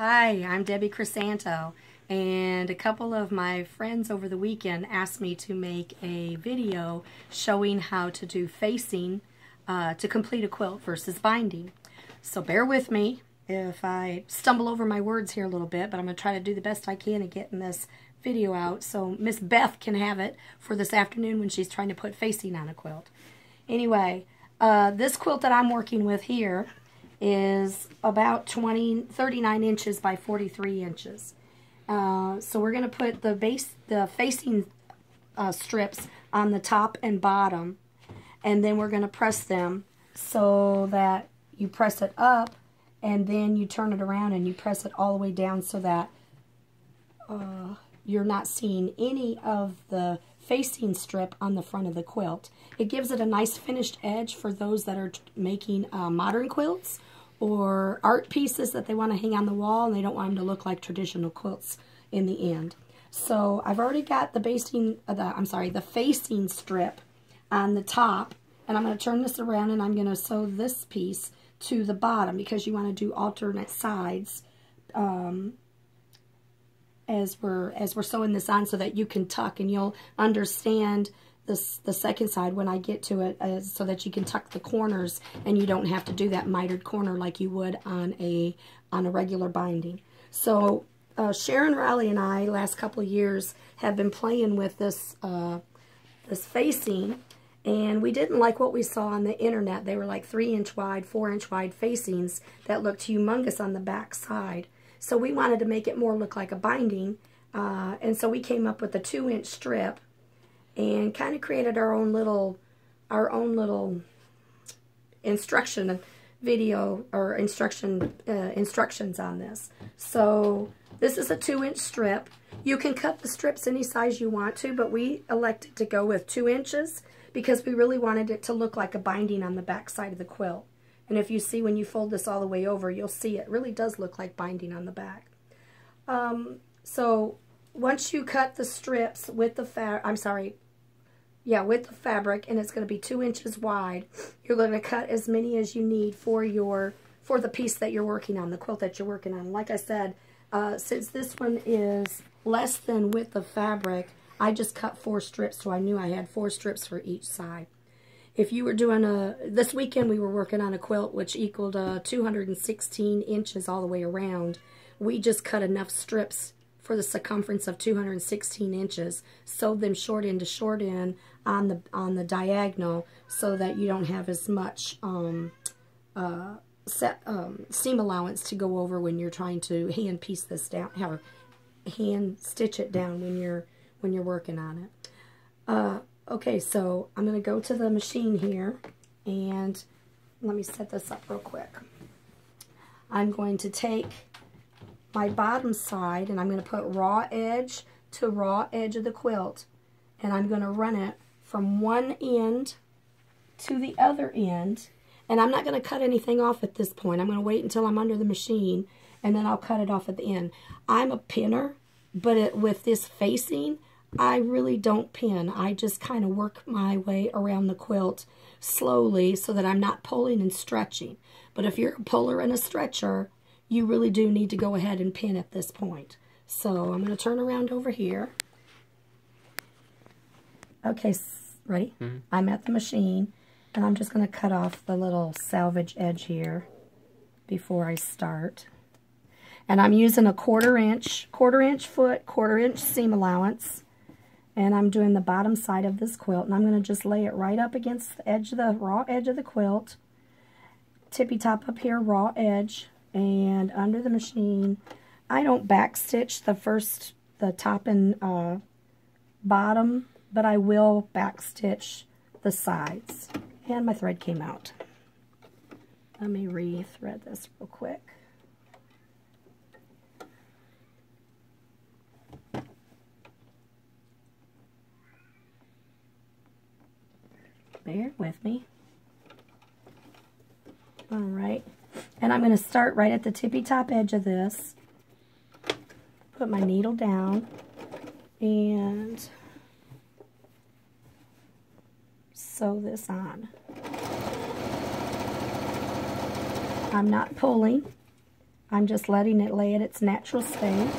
Hi, I'm Debbie Crisanto, and a couple of my friends over the weekend asked me to make a video showing how to do facing to complete a quilt versus binding. So bear with me if I stumble over my words here a little bit, but I'm going to try to do the best I can at getting this video out so Miss Beth can have it for this afternoon when she's trying to put facing on a quilt. Anyway, this quilt that I'm working with here is about 39 inches by 43 inches. So we're going to put the facing strips on the top and bottom, and then we're going to press them so that you press it up and then you turn it around and you press it all the way down so that you're not seeing any of the facing strip on the front of the quilt. It gives it a nice finished edge for those that are making modern quilts or art pieces that they want to hang on the wall and they don't want them to look like traditional quilts in the end. So I've already got the facing strip on the top, and I'm going to turn this around and I'm going to sew this piece to the bottom because you want to do alternate sides as we're sewing this on so that you can tuck, and you'll understand the second side when I get to it, so that you can tuck the corners and you don't have to do that mitered corner like you would on a regular binding. So Sharon Riley and I, last couple of years, have been playing with this this facing, and we didn't like what we saw on the internet. They were like 3-inch wide, 4-inch wide facings that looked humongous on the back side. So we wanted to make it more look like a binding, and so we came up with a 2-inch strip and kind of created our own little instruction video or instructions on this. So this is a 2-inch strip. You can cut the strips any size you want to, but we elected to go with 2 inches because we really wanted it to look like a binding on the back side of the quilt. And if you see when you fold this all the way over, you'll see it really does look like binding on the back. So once you cut the strips with the with the fabric, and it's going to be 2 inches wide, you're going to cut as many as you need for the piece that you're working on, the quilt that you're working on. Like I said, since this one is less than width of fabric, I just cut 4 strips, so I knew I had 4 strips for each side. If you were doing this weekend we were working on a quilt which equaled 216 inches all the way around. We just cut enough strips for the circumference of 216 inches, sewed them short end to short end on the diagonal so that you don't have as much seam allowance to go over when you're trying to hand piece this down, or hand stitch it down when you're working on it. Okay, so I'm going to go to the machine here, and let me set this up real quick. I'm going to take my bottom side, and I'm going to put raw edge to raw edge of the quilt, and I'm going to run it from one end to the other end, and I'm not going to cut anything off at this point. I'm going to wait until I'm under the machine, and then I'll cut it off at the end. I'm a pinner, but with this facing, I really don't pin. I just kind of work my way around the quilt slowly so that I'm not pulling and stretching. But if you're a puller and a stretcher, you really do need to go ahead and pin at this point. So I'm going to turn around over here. Okay, ready? Mm-hmm. I'm at the machine, and I'm just going to cut off the little salvage edge here before I start. And I'm using a quarter inch foot, quarter-inch seam allowance. And I'm doing the bottom side of this quilt, and I'm going to just lay it right up against the edge of the raw edge of the quilt. Tippy top up here, raw edge, and under the machine. I don't back stitch the top and bottom, but I will back stitch the sides. And my thread came out. Let me re-thread this real quick. Bear with me. Alright, and I'm going to start right at the tippy top edge of this, put my needle down, and sew this on. I'm not pulling, I'm just letting it lay at its natural state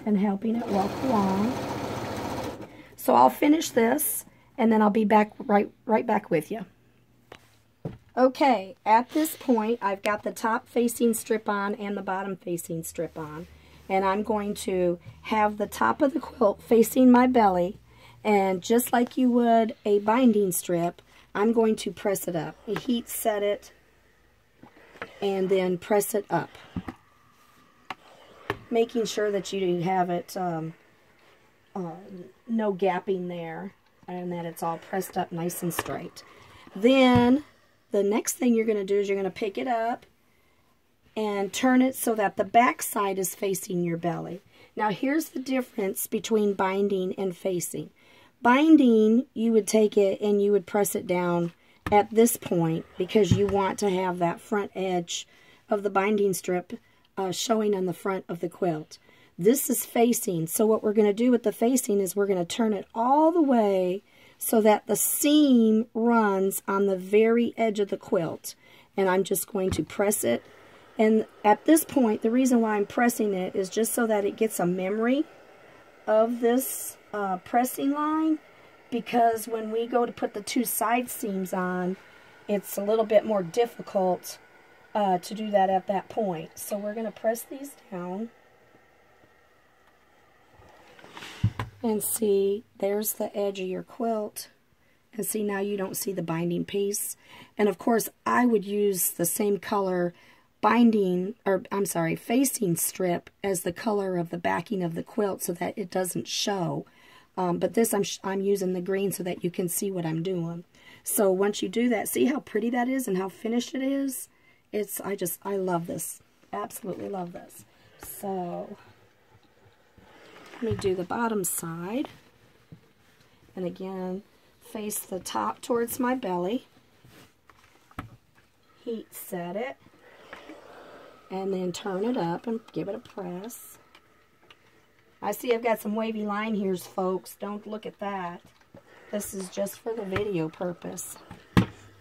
and helping it walk along. So I'll finish this, and then I'll be back right back with you. Okay, at this point, I've got the top facing strip on and the bottom facing strip on. And I'm going to have the top of the quilt facing my belly. And just like you would a binding strip, I'm going to press it up. Heat set it, and then press it up. Making sure that you have it, no gapping there, and that it's all pressed up nice and straight. Then the next thing you're going to do is you're going to pick it up and turn it so that the back side is facing your belly. Now here's the difference between binding and facing. Binding, you would take it and you would press it down at this point because you want to have that front edge of the binding strip showing on the front of the quilt. This is facing, so what we're going to do with the facing is we're going to turn it all the way so that the seam runs on the very edge of the quilt. And I'm just going to press it. And at this point, the reason why I'm pressing it is just so that it gets a memory of this pressing line, because when we go to put the two side seams on, it's a little bit more difficult to do that at that point. So we're going to press these down. And see, there's the edge of your quilt. And see, now you don't see the binding piece. And of course, I would use the same color facing strip as the color of the backing of the quilt so that it doesn't show. But this, I'm using the green so that you can see what I'm doing. So once you do that, see how pretty that is and how finished it is? I love this. Absolutely love this. So let me do the bottom side. And again, face the top towards my belly. Heat set it. And then turn it up and give it a press. I see I've got some wavy line here, folks. Don't look at that. This is just for the video purpose.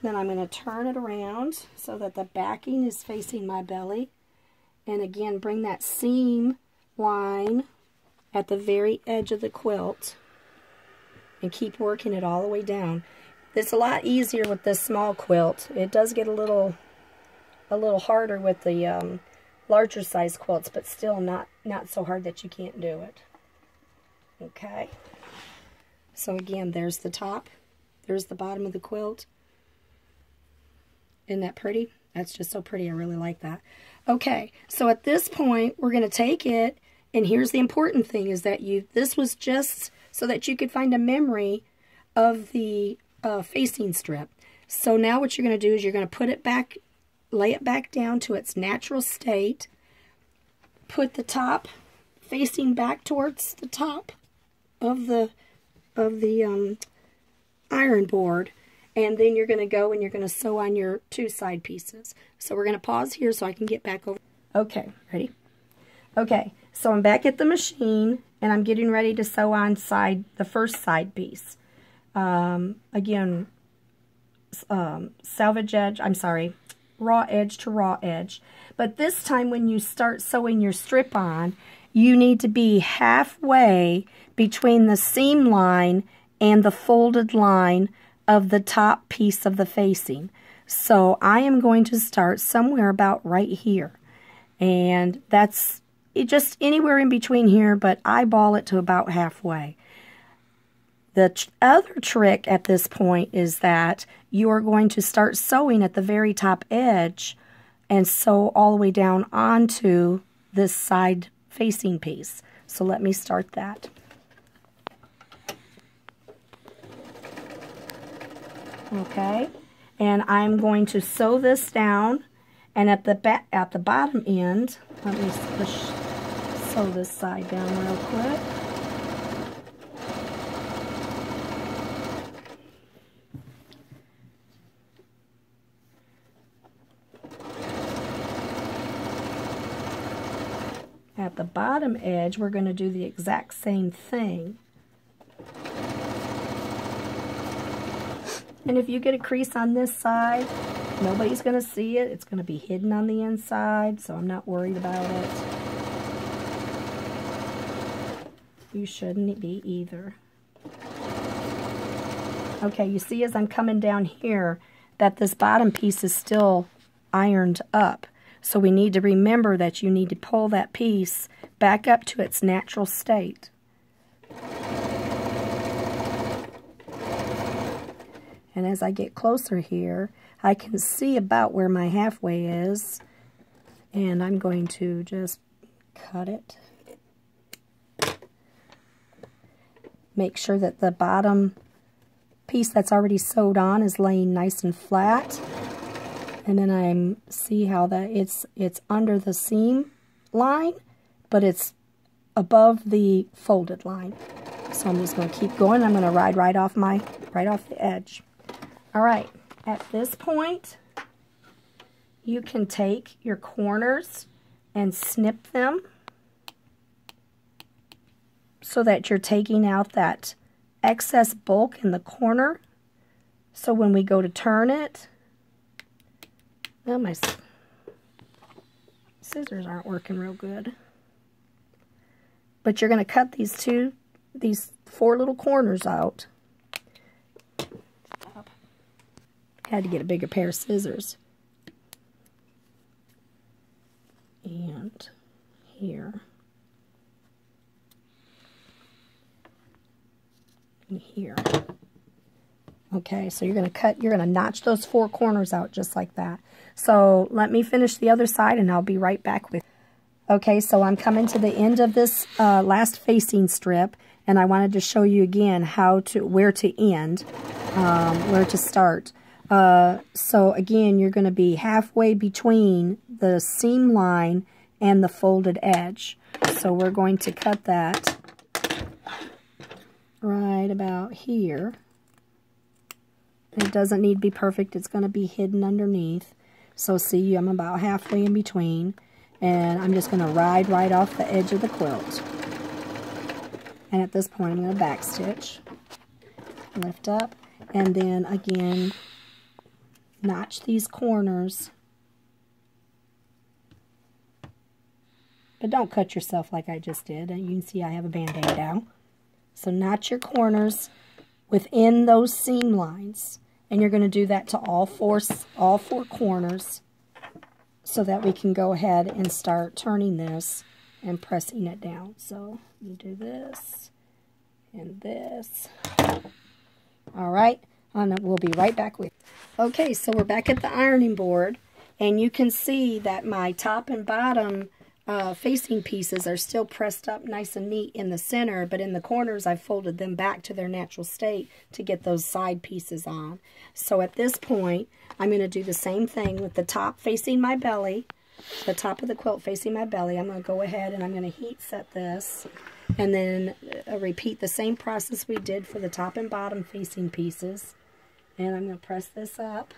Then I'm going to turn it around so that the backing is facing my belly. And again, bring that seam line at the very edge of the quilt. And keep working it all the way down. It's a lot easier with this small quilt. It does get a little harder with the larger size quilts, but still not so hard that you can't do it. Okay. So again, there's the top. There's the bottom of the quilt. Isn't that pretty? That's just so pretty. I really like that. Okay, so at this point, we're going to take it, and here's the important thing, is that this was just so that you could find a memory of the facing strip. So now what you're going to do is you're going to put it back, lay it back down to its natural state, put the top facing back towards the top of the iron board, and then you're going to go and you're going to sew on your two side pieces. So we're going to pause here so I can get back over. Okay, ready? Okay, so I'm back at the machine and I'm getting ready to sew on the first side piece. Again, salvage edge, raw edge to raw edge. But this time when you start sewing your strip on, you need to be halfway between the seam line and the folded line of the top piece of the facing. So I am going to start somewhere about right here. And that's just anywhere in between here, but eyeball it to about halfway. The other trick at this point is that you are going to start sewing at the very top edge and sew all the way down onto this side facing piece. So let me start that. Okay, and I'm going to sew this down, and at the bottom end, let me sew this side down real quick. At the bottom edge, we're going to do the exact same thing. And if you get a crease on this side, Nobody's going to see it. It's going to be hidden on the inside, so I'm not worried about it. You shouldn't be either. Okay, you see as I'm coming down here that this bottom piece is still ironed up. So we need to remember that you need to pull that piece back up to its natural state. And as I get closer here, I can see about where my halfway is. And I'm going to just cut it. Make sure that the bottom piece that's already sewed on is laying nice and flat. And then I see how that it's under the seam line, but it's above the folded line. So I'm just going to keep going. I'm going to ride right off the edge. All right, at this point, you can take your corners and snip them so that you're taking out that excess bulk in the corner. So when we go to turn it, oh, my scissors aren't working real good. But you're going to cut these 4 little corners out. Had to get a bigger pair of scissors. And here. And here. Okay, so you're going to notch those 4 corners out just like that. So let me finish the other side and I'll be right back with you. Okay, so I'm coming to the end of this last facing strip, and I wanted to show you again where to end, where to start. So again, you're going to be halfway between the seam line and the folded edge. So we're going to cut that right about here. It doesn't need to be perfect. It's going to be hidden underneath. So see, I'm about halfway in between. And I'm just going to ride right off the edge of the quilt. And at this point, I'm going to backstitch. Lift up. And then again, notch these corners. But don't cut yourself like I just did. You can see I have a band-aid down. So notch your corners within those seam lines. And you're going to do that to all four corners so that we can go ahead and start turning this and pressing it down. So you do this and this. All right, and we'll be right back with you. Okay, so we're back at the ironing board, and you can see that my top and bottom facing pieces are still pressed up nice and neat in the center, but in the corners I've folded them back to their natural state to get those side pieces on. So at this point, I'm going to do the same thing with the top facing my belly, the top of the quilt facing my belly. I'm going to go ahead and I'm going to heat set this, and then repeat the same process we did for the top and bottom facing pieces. And I'm going to press this up,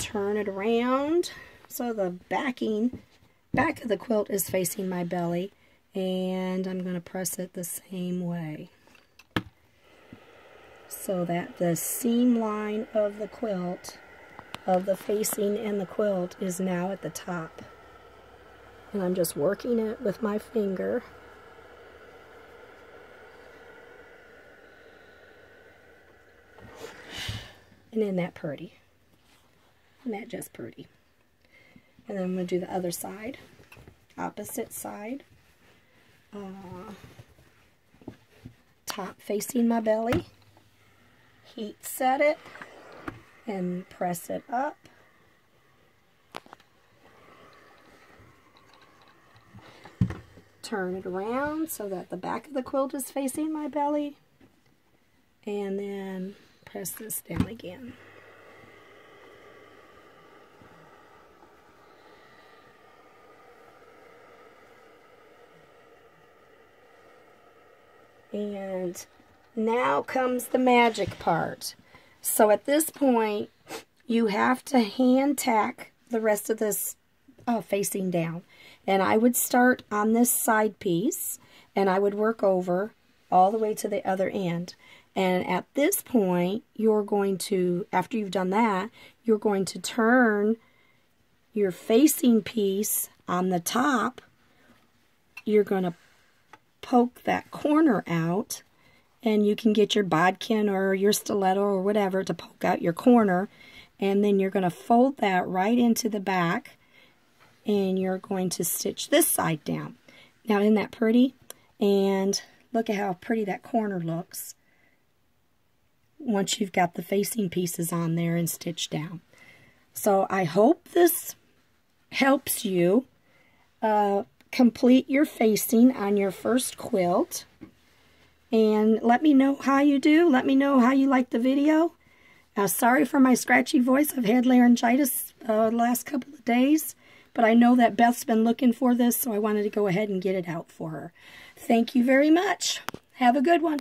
turn it around so the back of the quilt is facing my belly, and I'm going to press it the same way so that the seam line of the quilt, of the facing and the quilt, is now at the top. And I'm just working it with my finger. And isn't that pretty? Isn't that just pretty? And then I'm going to do the other side, opposite side. Top facing my belly. Heat set it and press it up. Turn it around so that the back of the quilt is facing my belly. And then press this down again. And now comes the magic part. So at this point, you have to hand tack the rest of this facing down. And I would start on this side piece, and I would work over all the way to the other end. And at this point, you're going to, after you've done that, you're going to turn your facing piece on the top. You're going to poke that corner out, and you can get your bodkin or your stiletto or whatever to poke out your corner, and then you're going to fold that right into the back, and you're going to stitch this side down. Now, isn't that pretty? And look at how pretty that corner looks once you've got the facing pieces on there and stitched down. So I hope this helps you complete your facing on your first quilt. And let me know how you do. Let me know how you like the video. Sorry for my scratchy voice. I've had laryngitis the last couple of days. But I know that Beth's been looking for this, so I wanted to go ahead and get it out for her. Thank you very much. Have a good one.